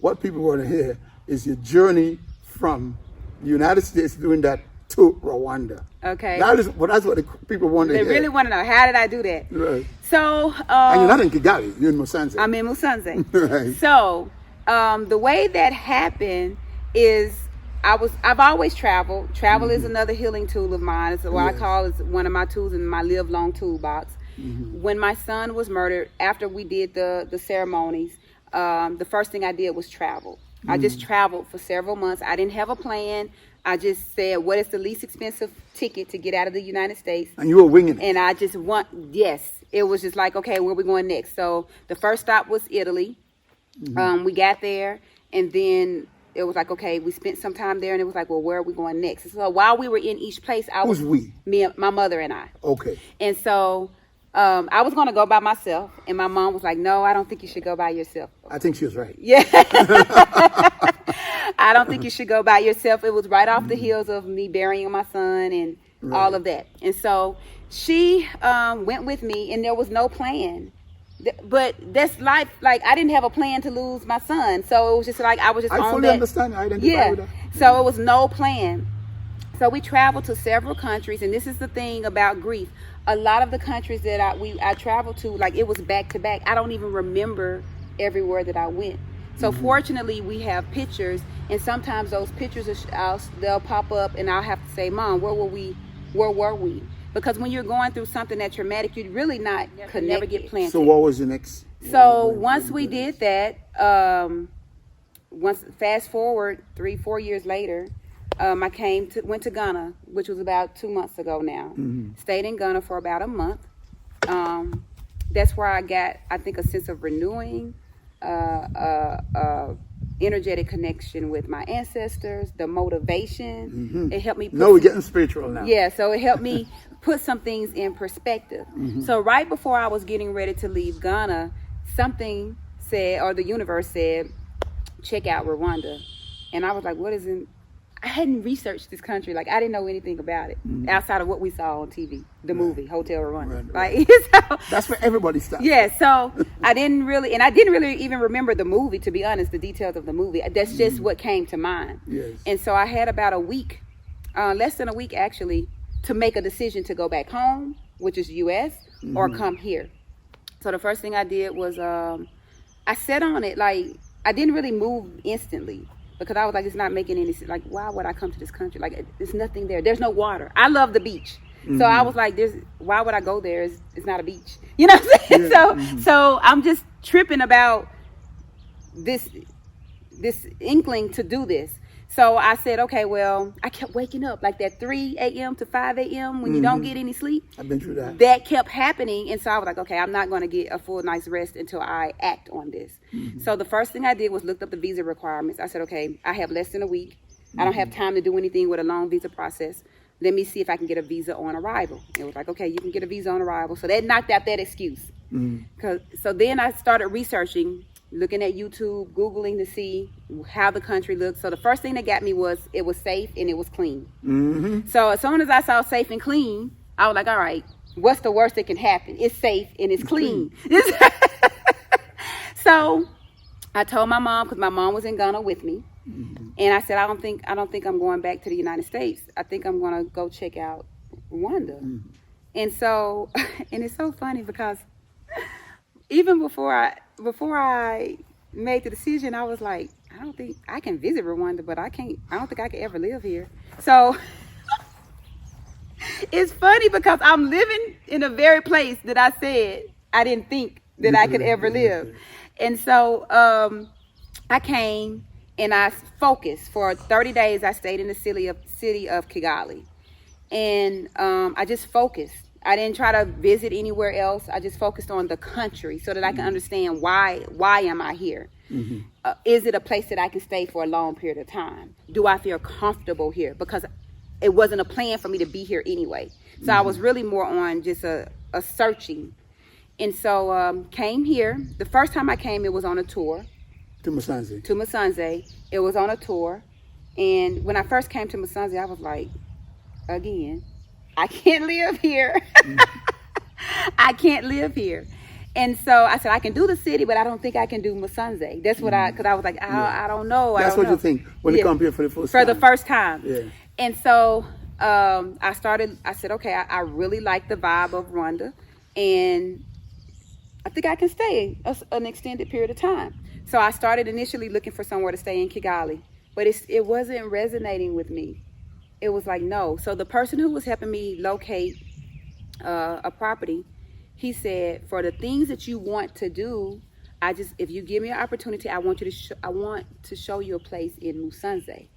what people want to hear is your journey from the United States doing that to Rwanda. Okay. That's what the people want to hear. They really want to know, how did I do that? Right. So, and you're not in Kigali, you're in Musanze. I'm in Musanze. Right. So, the way that happened is I've always traveled. Travel is another healing tool of mine. It's what I call is one of my tools in my live long toolbox. When my son was murdered, after we did the ceremonies, the first thing I did was travel. I just traveled for several months. I didn't have a plan. I just said, what is the least expensive ticket to get out of the United States? And you were winging it. And I just it was just like, okay, where are we going next? So the first stop was Italy. We got there, and then it was like, okay, we spent some time there, and it was like, well, where are we going next? So while we were in each place, Who's we? Me, my mother and I. Okay. And so I was going to go by myself, and my mom was like, no, I don't think you should go by yourself. I think she was right. Yeah. I don't think you should go by yourself. It was right off the heels of me burying my son and all of that. And so she went with me, and there was no plan. But that's life. Like, I didn't have a plan to lose my son. So it was just like, I was just on that. I fully understand. I identify with that. So it was no plan. So we traveled to several countries, and this is the thing about grief. A lot of the countries that I traveled to, like, it was back to back. I don't even remember everywhere that I went. So fortunately, we have pictures, and sometimes those pictures they'll pop up, and I'll have to say, Mom, where were we? Because when you're going through something that traumatic, you really could never get planted. So what was the next? So once we did that, fast forward 3-4 years later, I went to Ghana, which was about 2 months ago now. Stayed in Ghana for about a month. That's where I got, I think, a sense of renewing, energetic connection with my ancestors, the motivation. It helped me. We're getting spiritual now. Yeah, so it helped me put some things in perspective. So right before I was getting ready to leave Ghana, something said, or the universe said, check out Rwanda. And I was like, what is it? I hadn't researched this country. Like, I didn't know anything about it outside of what we saw on TV, the movie Hotel Rwanda. Right. So, that's where everybody stops. Yeah. So I didn't really even remember the movie, to be honest, the details of the movie. That's just what came to mind. Yes. And so I had about a week, less than a week actually, to make a decision to go back home, which is U.S., or come here. So the first thing I did was I sat on it. Like, I didn't really move instantly, because I was like, it's not making any sense. Like, why would I come to this country? Like, there's nothing there. There's no water. I love the beach. So I was like, why would I go there? It's not a beach. You know what I'm saying? Yeah. So I'm just tripping about this inkling to do this. So I said, okay, well, I kept waking up like that 3 a.m. to 5 a.m. when you don't get any sleep. I've been through that. That kept happening. And so I was like, okay, I'm not going to get a full night's rest until I act on this. So the first thing I did was looked up the visa requirements. I said, okay, I have less than a week. I don't have time to do anything with a long visa process. Let me see if I can get a visa on arrival. It was like, okay, you can get a visa on arrival. So that knocked out that excuse. So then I started researching, looking at YouTube, Googling to see how the country looked. So the first thing that got me was it was safe and it was clean. So as soon as I saw safe and clean, I was like, all right, what's the worst that can happen? It's safe and it's clean. So I told my mom, because my mom was in Ghana with me, and I said, I don't think I'm going back to the United States. I think I'm going to go check out Rwanda. And so, and it's so funny because even before I made the decision, I was like, I don't think I can visit Rwanda, but I don't think I can ever live here. So it's funny because I'm living in a very place that I said I didn't think that I could ever live. And so I came and I focused for 30 days. I stayed in the city of Kigali, and I just focused. I didn't try to visit anywhere else. I just focused on the country so that I can understand why am I here? Is it a place that I can stay for a long period of time? Do I feel comfortable here? Because it wasn't a plan for me to be here anyway. So I was really more on just a searching. And so came here. The first time I came, it was on a tour. To Musanze. To Musanze. It was on a tour. And when I first came to Musanze, I was like, again, I can't live here. I can't live here. And so I said, I can do the city, but I don't think I can do Musanze. That's what because I was like, I don't know. That's what you think when you come here for the first time. For the first time. Yeah. And so I said, okay, I really like the vibe of Rwanda. And I think I can stay an extended period of time. So I started initially looking for somewhere to stay in Kigali. But it wasn't resonating with me. It was like, no. So the person who was helping me locate a property, he said, for the things that you want to do, if you give me an opportunity, I want to show you a place in Musanze.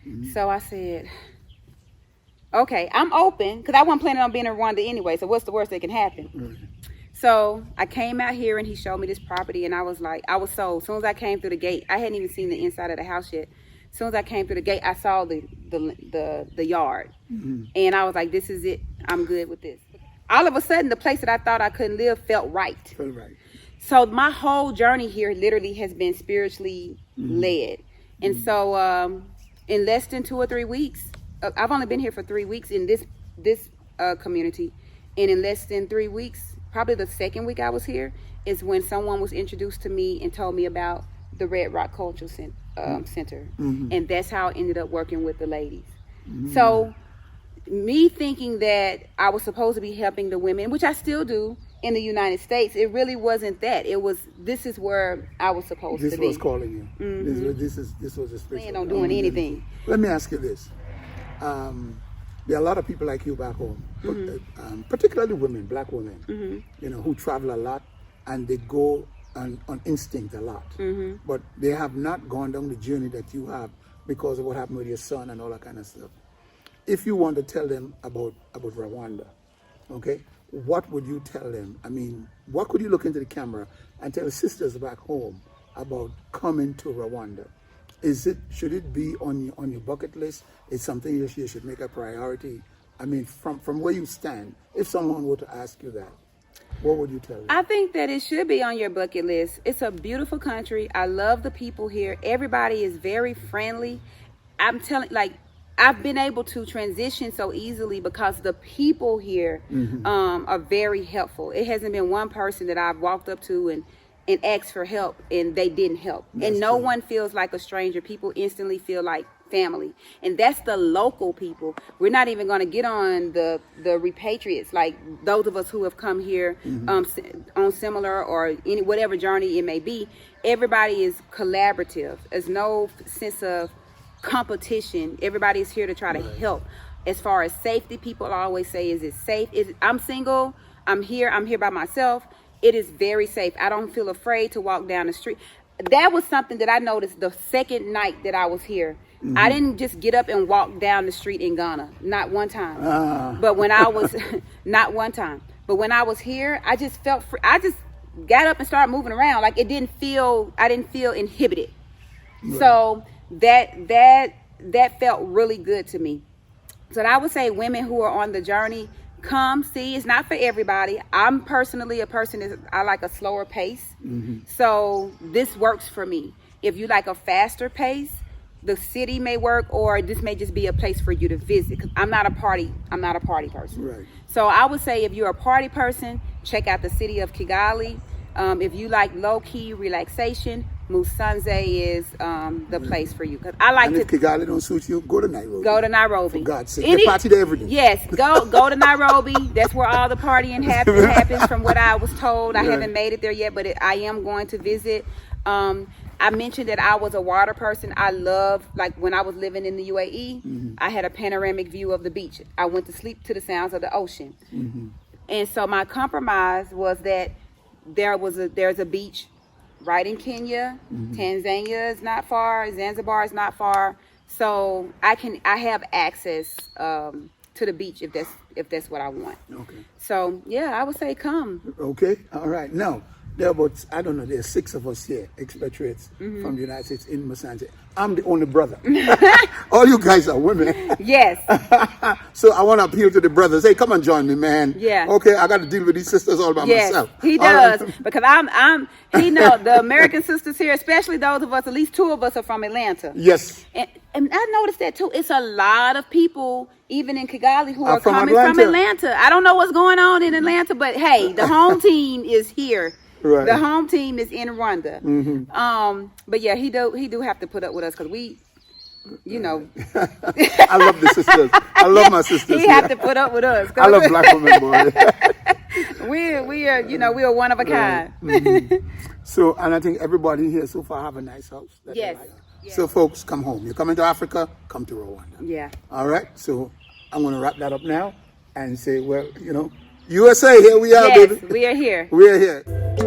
Mm-hmm. So I said, okay, I'm open, because I wasn't planning on being in Rwanda anyway. So what's the worst that can happen? Mm-hmm. So I came out here and he showed me this property, and I was sold. As soon as I came through the gate, I hadn't even seen the inside of the house yet. As soon as I came through the gate, I saw the yard, mm-hmm. and I was like, this is it. I'm good with this. All of a sudden, the place that I thought I couldn't live felt right. Felt right. So my whole journey here literally has been spiritually mm-hmm. led. And mm-hmm. so in less than 2 or 3 weeks, I've only been here for 3 weeks in this community. And in less than 3 weeks, probably the second week I was here, is when someone was introduced to me and told me about the Red Rock Cultural Center. Mm-hmm. And that's how I ended up working with the ladies. Mm-hmm. So me thinking that I was supposed to be helping the women, which I still do in the United States, it really wasn't that. This is where I was supposed to be. This was calling you. Mm-hmm. This was a spiritual. Plan on doing anything. Let me ask you this. There are a lot of people like you back home, mm-hmm. Particularly women, black women, mm-hmm. Who travel a lot, and they go on instinct a lot. Mm-hmm. But they have not gone down the journey that you have because of what happened with your son and all that kind of stuff. If you want to tell them about Rwanda, okay, what would you tell them? I mean, what could you look into the camera and tell the sisters back home about coming to Rwanda? Should it be on your bucket list? It's something you should make a priority? I mean, from where you stand, if someone were to ask you that, what would you tell them? I think that it should be on your bucket list. It's a beautiful country. I love the people here. Everybody is very friendly. I'm telling, I've been able to transition so easily because the people here mm-hmm. Are very helpful. It hasn't been one person that I've walked up to and asked for help and they didn't help. That's and no true. One feels like a stranger. People instantly feel like family. And that's the local people. We're not even going to get on the repatriates, like those of us who have come here mm-hmm. On similar or whatever journey it may be. Everybody is collaborative. There's no sense of competition. Everybody is here to try to help. As far as safety, people always say, is it safe? I'm single, I'm here by myself. It is very safe. I don't feel afraid to walk down the street. That was something that I noticed the second night that I was here. Mm-hmm. I didn't just get up and walk down the street in Ghana, not one time. But when I was not one time. But when I was here, I just felt free. I just got up and started moving around. Like I didn't feel inhibited. Right. So that felt really good to me. So I would say women who are on the journey, come see. It's not for everybody. I'm personally a person that I like a slower pace. Mm-hmm. So this works for me. If you like a faster pace, the city may work, or this may just be a place for you to visit. 'Cause I'm not a party person. Right. So I would say if you're a party person, check out the city of Kigali. If you like low-key relaxation, Musanze is the place for you. Cause I like if Kigali don't suit you, go to Nairobi. Go to Nairobi. For God's sake, they party there every day. Yes, go to Nairobi. That's where all the partying happens, from what I was told. I haven't made it there yet, but I am going to visit. I mentioned that I was a water person. I love, like when I was living in the UAE, mm-hmm. I had a panoramic view of the beach. I went to sleep to the sounds of the ocean. Mm-hmm. And so my compromise was that there's a beach right in Kenya. Mm-hmm. Tanzania is not far. Zanzibar is not far. So I have access to the beach if that's what I want. Okay. So yeah, I would say come. Okay. All right. Now, there's 6 of us here, expatriates mm-hmm. from the United States in Musanze. I'm the only brother. All you guys are women. Yes. So I want to appeal to the brothers. Hey, come and join me, man. Yeah. Okay, I got to deal with these sisters all by myself. He does. Right. Because he knows the American sisters here, especially those of us, at least 2 of us are from Atlanta. Yes. And I noticed that too. It's a lot of people, even in Kigali, who are coming from Atlanta. I don't know what's going on in Atlanta, but hey, the home team is here. Right. The home team is in Rwanda. But yeah, he do have to put up with us because we, you know. I love the sisters. I love my sisters. He have to put up with us. I love black women, boy. we are, you know, we are one of a kind. So, and I think everybody here so far have a nice house. That they Yes. like. Yes. So, folks, come home. You're coming to Africa, come to Rwanda. Yeah. All right. So, I'm going to wrap that up now and say, well, you know, USA, here we are, Yes, baby. we are here. We are here.